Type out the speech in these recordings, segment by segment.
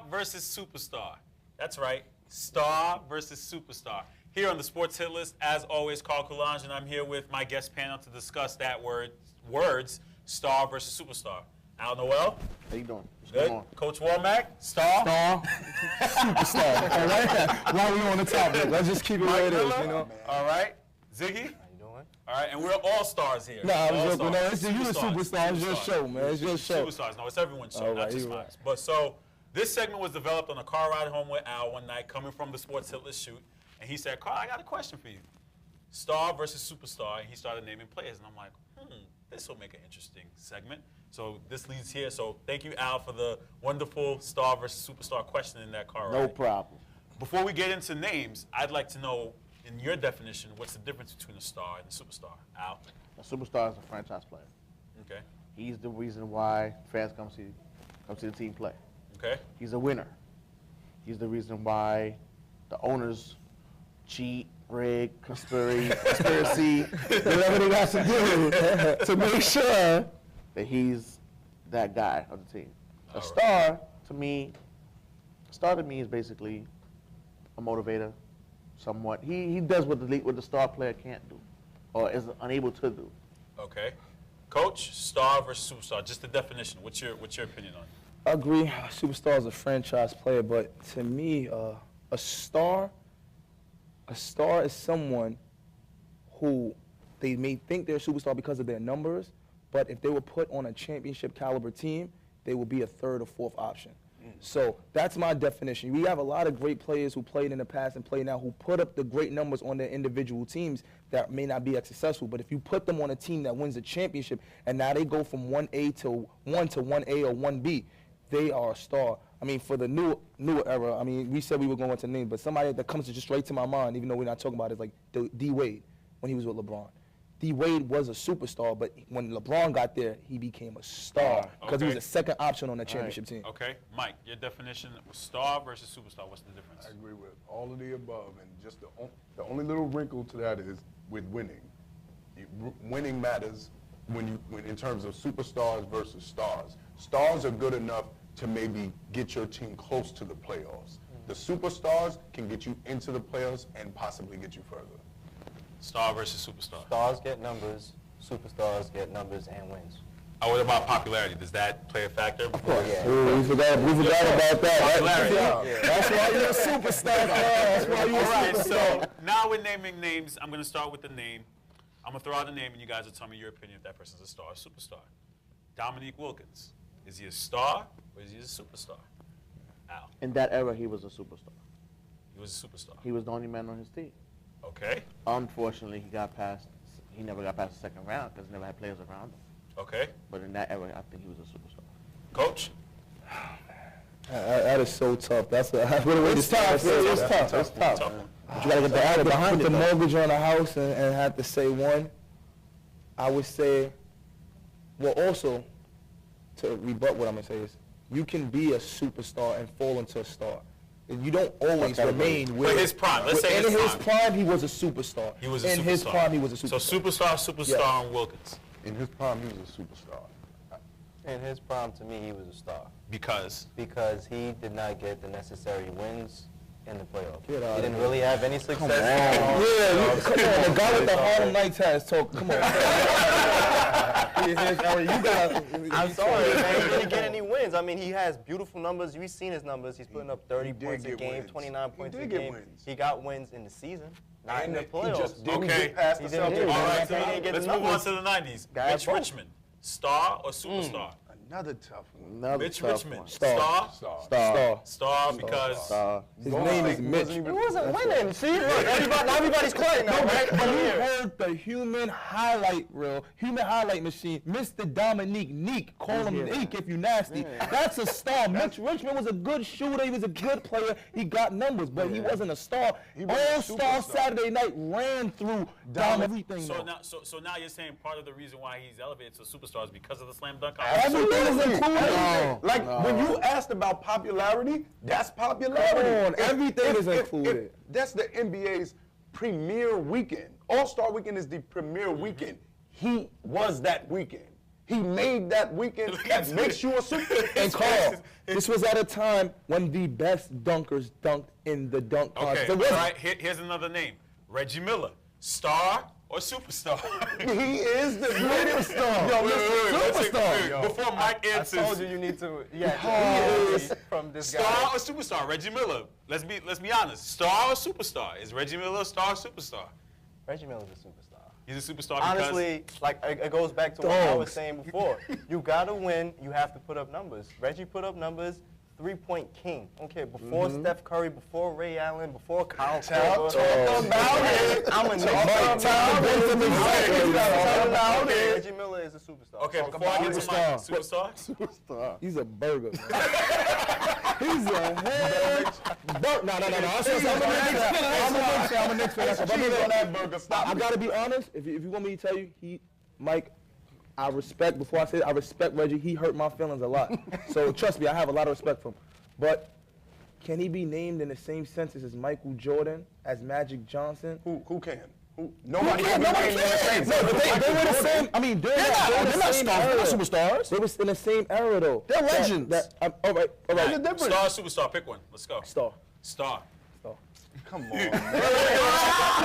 Star versus superstar. That's right. Star versus superstar. Here on the Sports Hit List, as always, Carl Coulange, and I'm here with my guest panel to discuss that words, star versus superstar. Al Noel. How you doing? Good. Coach Womack. Star. Superstar. All right. While we on the topic, let's just keep it where it is, you know. All right. Ziggy. How you doing? All right, and we're all stars here. Nah, I was joking. No, All-stars. you the superstar. It's your show, man. It's your show. Superstars. No, it's everyone's show, All not right, just you're mine. right. But so this segment was developed on a car ride home with Al one night, coming from the Sports Hit List shoot, and he said, "Carl, I got a question for you. Star versus superstar," and he started naming players, and I'm like, this will make an interesting segment. So this leads here. So thank you, Al, for the wonderful star versus superstar question in that car ride. No problem. Before we get into names, I'd like to know, in your definition, what's the difference between a star and a superstar? Al? A superstar is a franchise player. Okay. He's the reason why fans come see the team play. Okay. He's a winner. He's the reason why the owners cheat, rig, conspiracy, whatever they got to do to make sure that he's that guy on the team. A star to me is basically a motivator, somewhat. He does what the star player can't do, or is unable to do. Okay. Coach, star versus superstar, just the definition. What's your opinion on it? I agree. A superstar is a franchise player, but to me, a star is someone who they may think they're a superstar because of their numbers, but if they were put on a championship caliber team, they would be a third or fourth option. So that's my definition. We have a lot of great players who played in the past and play now who put up the great numbers on their individual teams that may not be as successful. But if you put them on a team that wins a championship and now they go from 1A to 1A or 1B, they are a star. I mean, for the newer era, I mean, we said we were going to name, but somebody that comes just straight to my mind, even though we're not talking about it, is like D. Wade when he was with LeBron. D. Wade was a superstar, but when LeBron got there, he became a star because he was a second option on the championship team. Okay. Mike, your definition of star versus superstar, what's the difference? I agree with all of the above, and just the only little wrinkle to that is with winning. Winning matters when in terms of superstars versus stars. Stars are good enough to maybe get your team close to the playoffs. The superstars can get you into the playoffs and possibly get you further. Star versus superstar. Stars get numbers, superstars get numbers and wins. Oh, what about popularity? Does that play a factor? Yeah. Ooh, we forgot about that. Popularity. That's why you're a superstar. That's why you're a All right, superstar. so now we're naming names. I'm going to start with the name. I'm going to throw out a name, and you guys will tell me your opinion if that person's a star or superstar. Dominique Wilkins. Is he a star or is he a superstar? Al. In that era, he was a superstar. He was a superstar. He was the only man on his team. Okay. Unfortunately, he never got past the second round because he never had players around him. Okay. But in that era, I think he was a superstar. Coach? That is so tough. That's what a way to start. It's tough. It's tough. Tough. You gotta get the attic behind it. Put the mortgage on a house and have to say one. I would say, well, also to rebut what I'm gonna say is, you can be a superstar and fall into a star. You don't always remain with his prime. Let's say in his his prime. prime, he was a superstar. He was a superstar. In his prime, he was a superstar. So superstar, on Wilkins. In his prime, he was a superstar. In his prime, to me, he was a star. Because He did not get the necessary wins in the playoffs. Get out He of didn't here. really have any success. Come on, the guy with the Harlem Nights has talk. Come on. I'm sorry, man. He didn't get any wins. I mean, he has beautiful numbers. We've seen his numbers. He's putting up 30 points a get game, wins. 29 points He a did get game. wins. He got wins in the season, not in the He playoffs. just didn't Okay. get past He the didn't Celtics. get all right, He so didn't get let's the move on numbers. to the 90s. Guy Mitch broke. Richmond, star or superstar? Another tough one. Another Mitch tough Richmond, one. star? Star. Because Star. His name is He Mitch. wasn't He even- wasn't winning. See, look, everybody's quiet now, right? But you heard the human highlight reel, human highlight machine, Mr. Dominique Neek, call him Neek if you nasty. That's a star. Mitch Richmond was a good shooter. He was a good player. He got numbers, but he wasn't a star. He was a All-Star superstar. Saturday night ran through everything. so though. now, so now you're saying part of the reason why he's elevated to superstar is because of the slam dunk. Everything is included. Like, when you asked about popularity, that's popularity. Come on, everything is included. That's the NBA's premier weekend. All-Star Weekend is the premier weekend. He was that weekend. He made that weekend that makes you a superstar. And Carl, this was at a time when the best dunkers dunked in the dunk contest. Okay, all right, here's another name. Reggie Miller, star or superstar? He is the greatest star. Yo, superstar. Yo, Before Mike answers. I told you need to. Yeah, he is from this guy. Star or superstar? Reggie Miller. Let's be honest. Star or superstar? Is Reggie Miller a star or superstar? Reggie Miller's a superstar. He's a superstar because Honestly, like it goes back to what I was saying before. You gotta win. You have to put up numbers. Reggie put up numbers. 3-point king. Okay, before Steph Curry, before Ray Allen, before Kyle Korver. Talk about it. I'm a it. Reggie Miller is a superstar. Okay, before I get to my superstar. Superstar. He's a burger. He's a head burger. No. I'm a Knicks fan. Cheese on that burger. Stop. I gotta be honest. If you want me to tell you, Mike, I respect. Before I say it, I respect Reggie. He hurt my feelings a lot. So trust me, I have a lot of respect for him. But can he be named in the same sentence as Michael Jordan, as Magic Johnson? Who can? Nobody can. Nobody can. No, but they were the same. I mean, they're not stars. They're not superstars. They was in the same era though. They're legends. All right. Star or superstar? Pick one. Let's go. Star. Come on, man.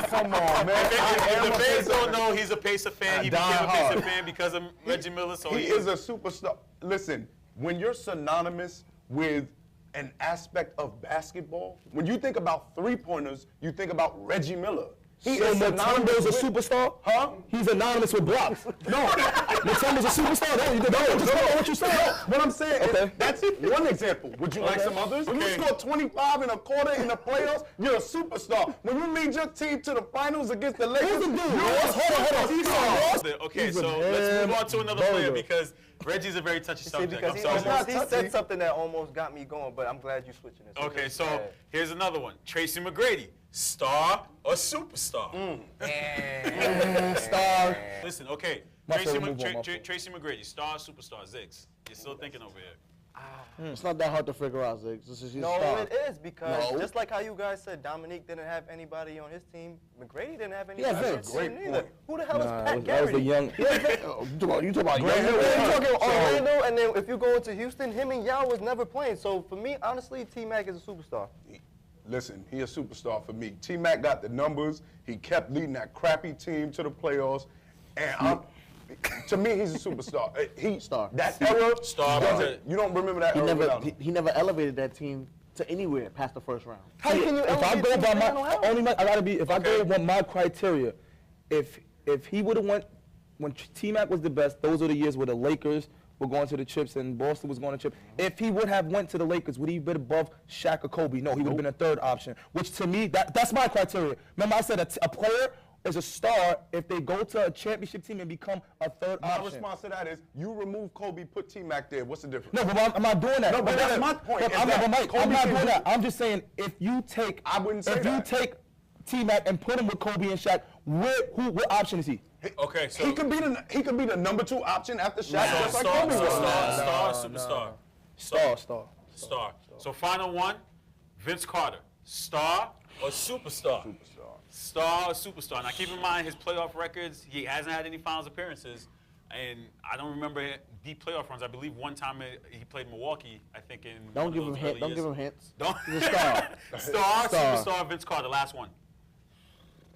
Come on, man. If the fans don't know, he's a Pacer fan. He became a Pacer fan because of Reggie Miller. So he is a superstar. Listen, when you're synonymous with an aspect of basketball, when you think about three-pointers, you think about Reggie Miller. He is Mutombo's a superstar? Huh? He's anonymous with blocks. No. Mutombo's a superstar? No, just what you said. What I'm saying is, that's one example. Would you like some others? When you score 25 and a quarter in the playoffs, you're a superstar. When you lead your team to the finals against the Lakers, you're a superstar. Okay, so let's move on to another player because Reggie's a very touchy subject. Because he said something that almost got me going, but I'm glad you're switching it. Okay, so here's another one. Tracy McGrady, star or superstar? Star. Listen, okay. Tracy McGrady, star or superstar? Ziggs, you're still thinking over here. It's not that hard to figure out, Ziggs. This is his No, star. it is because just like how you guys said Dominique didn't have anybody on his team, McGrady didn't have anybody on his team neither. Who the hell is Pat That was the Garrity? young. You talk about You're talking Orlando, and then if you go into Houston, him and Yao was never playing. So for me, honestly, T-Mac is a superstar. Listen, he a superstar for me. T-Mac got the numbers. He kept leading that crappy team to the playoffs. And to me, he's a superstar. Star. That era, Star. you don't remember that era without him. He never elevated that team to anywhere past the first round. How can you If I go by I go by my criteria, if he would have went when T-Mac was the best, those are the years where the Lakers were going to the chips and Boston was going to chip. If he would have went to the Lakers, would he have been above Shaq or Kobe? No, he would have been a third option. Which to me, that's my criteria. Remember, I said a player is a star if they go to a championship team and become a third option. My response to that is, you remove Kobe, put T-Mac there. What's the difference? No, but I'm not doing that. No, but that's my point. I'm not doing that. I'm just saying if you take T-Mac and put him with Kobe and Shaq, what option is he? Okay, so he could be the number 2 option after Shaq, just like Kobe was. Superstar. Star. So final one, Vince Carter, star or superstar? Star or superstar. Now keep in mind his playoff records, he hasn't had any finals appearances, and I don't remember deep playoff runs. I believe one time he played Milwaukee, I think in Don't give him hints. Don't give him hints. He's a star. Star, superstar, Vince Carter, last one.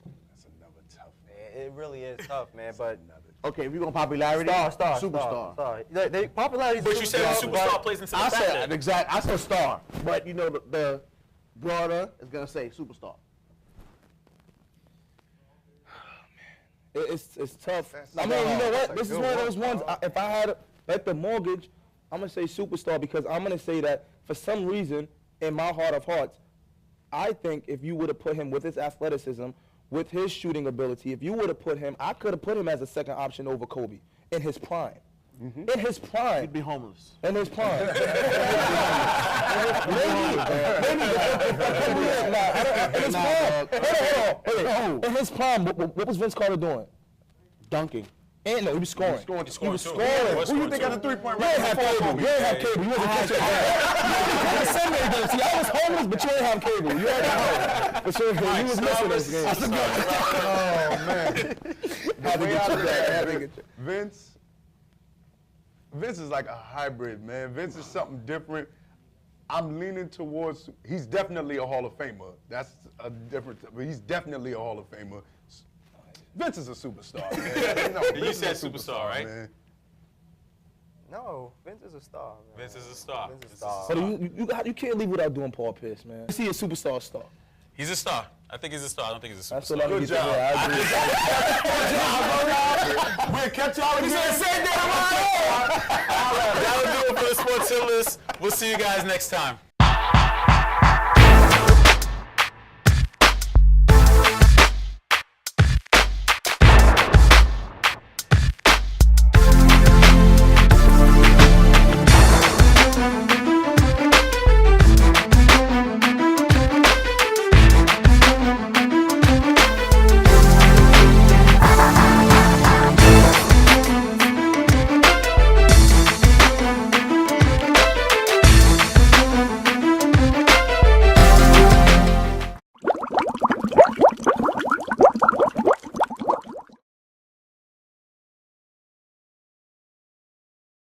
That's another tough one. It really is tough, man, but Okay, if you're going popularity, superstar. They popularity. But you said superstar plays inside the back there. I said star, but you know the broader is gonna say superstar. It's tough. I mean, you know what? This is one of those ones. If I had like the mortgage, I'm gonna say superstar because I'm gonna say that for some reason, in my heart of hearts, I think if you would have put him with his athleticism, with his shooting ability, if you would have put him, I could have put him as a second option over Kobe in his prime. In his prime. He'd be homeless. In his prime. In his prime, what was Vince Carter doing? Dunking. And no, he was scoring. He was scoring. Who you think had the 3-point You didn't have cable. You didn't have cable. You wasn't catching that. See, I was homeless, but you didn't have cable. You already know. But you was missing this game. Oh, man. Had to get you that. Vince, Vince is like a hybrid, man. Vince is something different. I'm leaning towards, he's definitely a Hall of Famer. That's a different, but he's definitely a Hall of Famer. Vince is a superstar, man. No, You Vince said is a superstar, right? Man. No, Vince is a star, man. Vince is a star. Vince is a Vince is a star. But you can't leave without doing Paul Pierce, man. Is he a superstar star? He's a star. I think he's a star. I don't think he's a That's superstar. what I Good need to job. hear. I agree. We'll catch y'all again. That'll do it for the Sports Hit List. We'll see you guys next time.